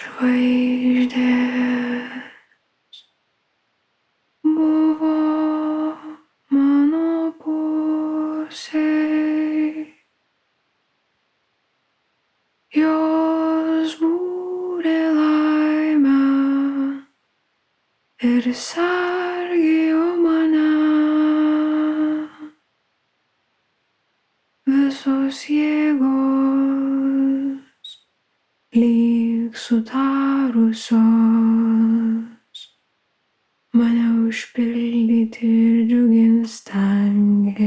Žvaigždės buvo mano pusėj, jos būrė laimę ir sargėjo mane. Visos jėgos lyg sutarusios mane užpildyti ir džiugint stengės.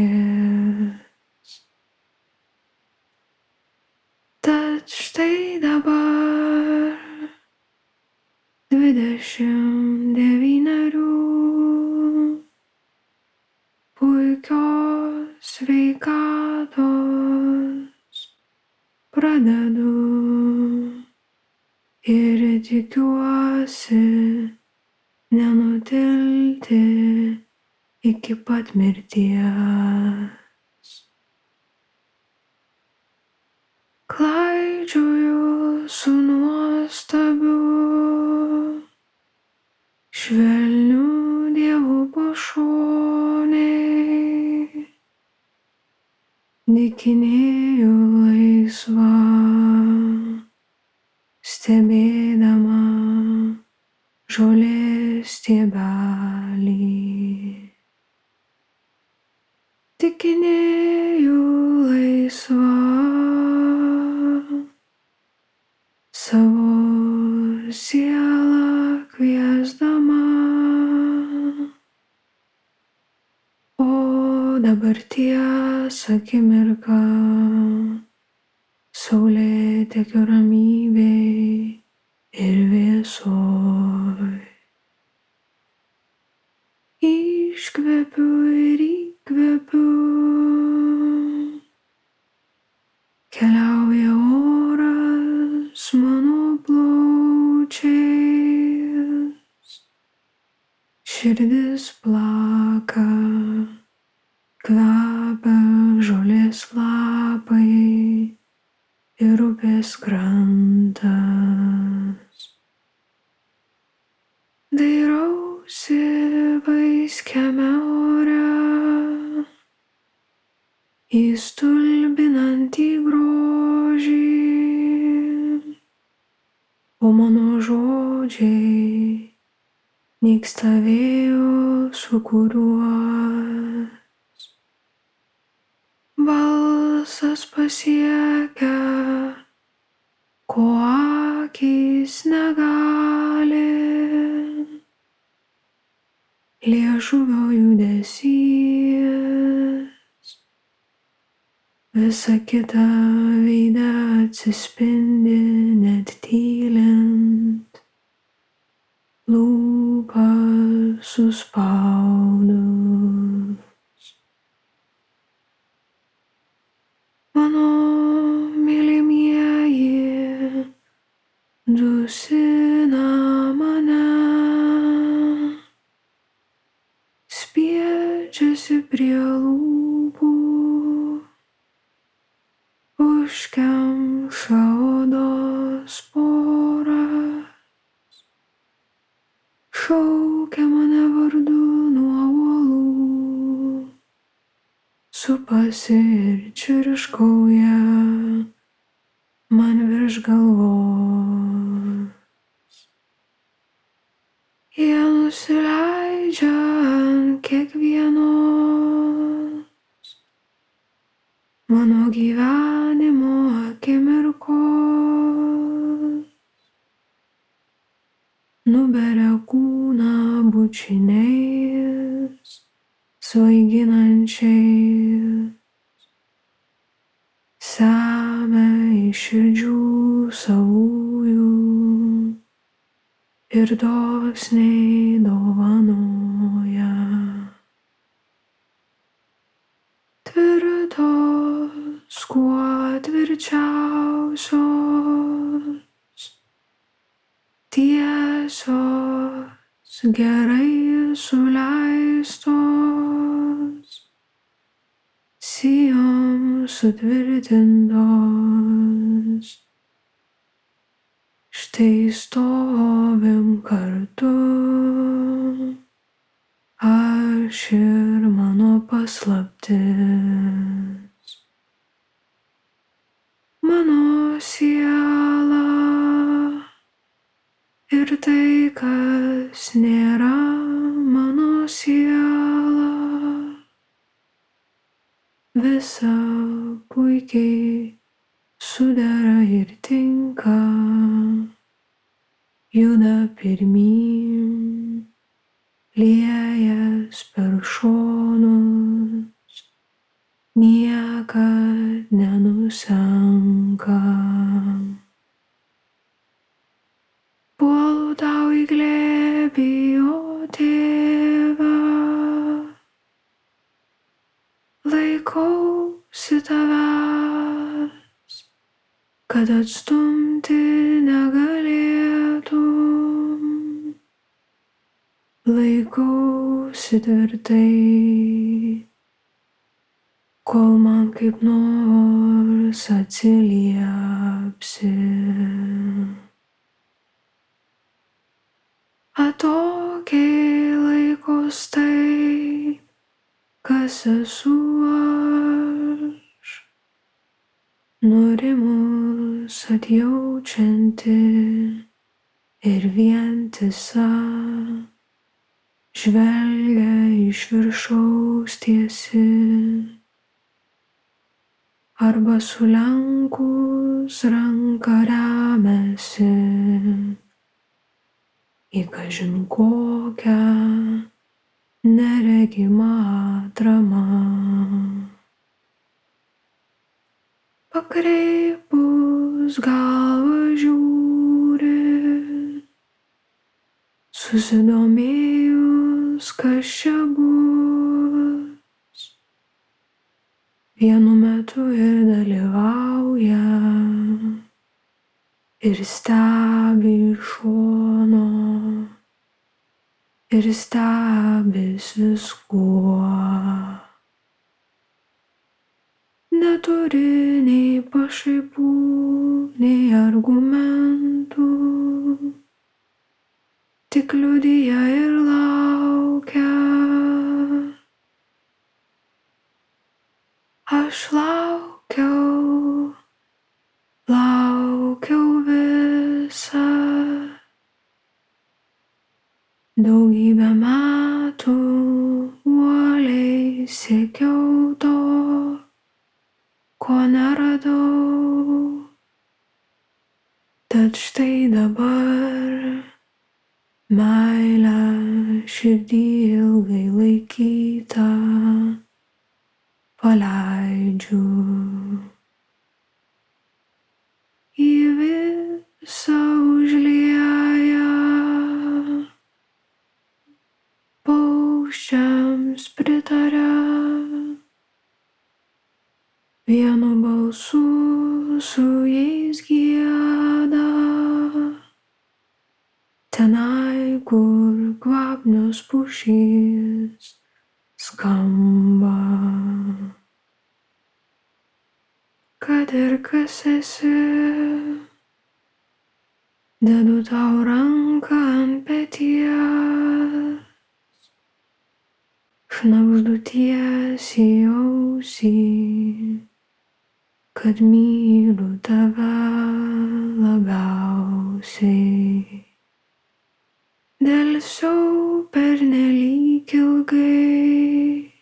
Tad štai dabar 29 puikios sveikatos pradedu ir tikiuosi nenutilti iki pat mirties. Klaidžioju su nuostabiu, švelniu Dievu pašonėj, dykinėju laisva, stebėdama žolės stiebelį. Dykinėju laisva, savo sielą kviesdama, o dabarties akimirka saulėtekio ramybėj ir vėsoj. Iškvepiu ir įkvepiu, keliauja oras mano plaučiais, širdis plaka, kvepia žolės lapai ir upės krantas. Dairausi vaiskiame ore į stulbinantį grožį, o mano žodžiai nyksta vėjo sūkuriuos. Balsas pasiekia, ko akys negali, liežuvio judesys, visa kita veide atsispindi net tylint, lūpas suspaudus. Mano mylimieji dusina mane, spiedžiasi prie lūpų, užkemša odos poras, šaukia mane vardu nuo uolų, supasi ir čirškauja man virš galvos. Jie nusileidžia ant kiekvienos mano gyvenimo akimirkos, nuberia kūną bučiniais svaiginančiais, semia iš širdžių savųjų ir dosniai dovanoja. Tvirtos, kuo tvirčiausios, tiesios, gerai suleistos, sijom sutvirtintos. štai stovim kartu, aš ir mano paslaptis. Mano siela ir tai, kas nėra mano siela, visa puikiai sudera ir tinka, juda pirmyn, liejas per šonus, niekad nenusenka. Puolu tau į glėbį, o Tėve, laikausi tavęs, kad atstumti negalėtum. Laikausi tvirtai, kol man kaip nors atsiliepsi. Atokiai laikos taip, kas esu aš, nurimus atjaučianti ir vientisa, žvelgia iš viršaus tiesi, arba sulenkus ranką remiasi į kažin kokią neregimą atramą. Pakreipus galvą žiūri, susidomėjus, kas čia bus, vienu metu ir dalyvauja, ir stebi iš šono, ir stebis viskuo. Neturi nei pašaipų, nei argumentų, tik liudija ir laukia. Aš laukiau visą daugybę metų, uoliai siekiau to, ko neradau. Tad štai dabar meilę širdį ilgai laikytą paleidžiu. Į visą užlieja, paukščiams pritaria, vienu balsu su jais gieda, tenai, kur kvapnios pušys skamba. Kad ir kas esi, dedu tau ranką ant peties, šnabždu tiesiai ausį, kad myliu tave labiausiai. Delsiau pernelyg ilgai,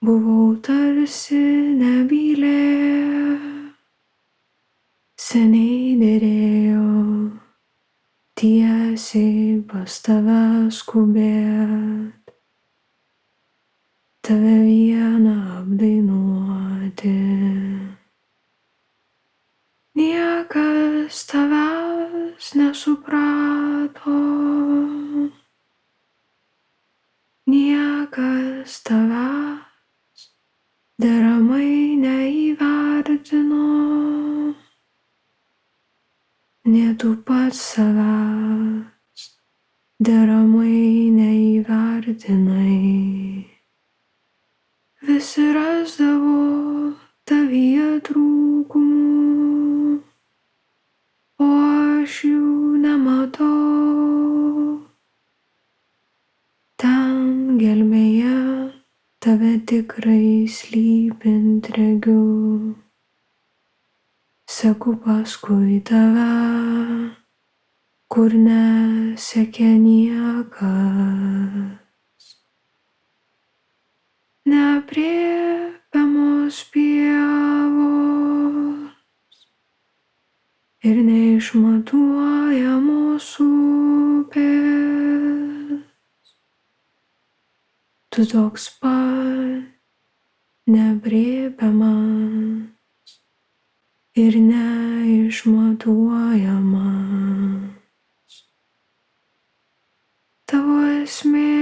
buvau tarsi nebylė, seniai derėjo tiesiai pas tave skubėt, tave vieną apdainuoti. Niekas tavęs nesuprato, niekas tavęs deramai neįvertino, nė tu pats savęs deramai neįvertinai. Visi rasdavo tavyje trūkumų, o aš jų nematau. Ten gelmėje tave tikrai slypint regiu. Seku paskui tave, kur nesekė niekas. Neaprėpiamos pievos ir neišmatuojamos upės. Tu toks pat neaprėpiamas ir neišmatuojamas. Tavo esmė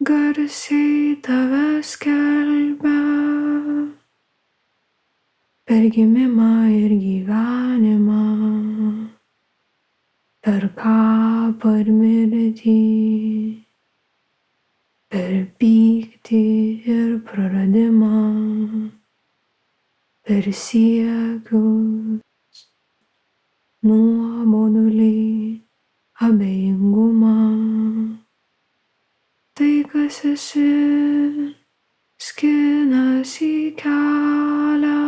garsiai tave skelbia, per gimimą ir gyvenimą, per kapą ir mirtį, per pyktį ir praradimą, per siekius, nuobodulį, abejingumą. Tai, kas esi, skinasi kelią